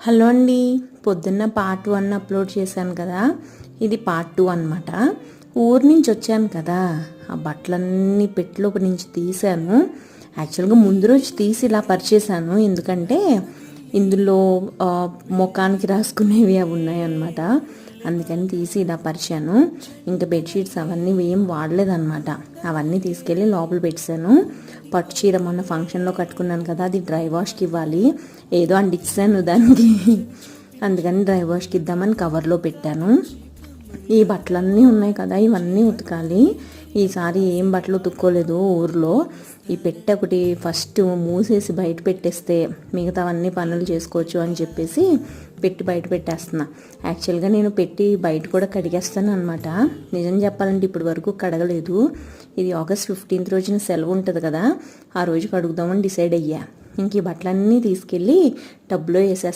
Hello అండి, పొద్దున్న part 1 upload చేశాను కదా. ఇది పార్ట్ 2 అనమాట. ఊరు నుంచి వచ్చాను కదా, ఆ బట్టలన్నీ పెట్టెలోపు నుంచి తీసాను. యాక్చువల్గా ముందు రోజు తీసి ఇలా పరిచేసాను, ఎందుకంటే ఇందులో ముఖానికి రాసుకునేవి అవి ఉన్నాయన్నమాట. అందుకని తీసి ఇలా పరిచాను. ఇంకా బెడ్షీట్స్ అవన్నీ ఏం వాడలేదన్నమాట. అవన్నీ తీసుకెళ్ళి లోపల పెట్టాను. పట్టు చీర మొన్న ఫంక్షన్లో కట్టుకున్నాను కదా, అది డ్రై వాష్కి ఇవ్వాలి. ఏదో అంటించాను దానికి, అందుకని డ్రై వాష్కి ఇద్దామని కవర్లో పెట్టాను. ఈ బట్టలన్నీ ఉన్నాయి కదా, ఇవన్నీ ఉతకాలి. ఈసారి ఏం బట్టలు ఉతుక్కోలేదు ఊర్లో. ఈ పెట్టె ఒకటి ఫస్ట్ మూసేసి బయట పెట్టేస్తే మిగతావన్నీ పనులు చేసుకోవచ్చు అని చెప్పేసి పెట్టి బయట పెట్టేస్తున్నా. యాక్చువల్గా నేను పెట్టి బయట కూడా కడిగేస్తాను అనమాట. నిజం చెప్పాలంటే ఇప్పటి వరకు కడగలేదు. ఇది ఆగస్ట్ 15 రోజున సెలవు ఉంటుంది కదా, ఆ రోజు కడుగుదామని డిసైడ్ అయ్యా. ఇంక ఈ బట్టలన్నీ తీసుకెళ్ళి టబ్లో వేసేస్తాను.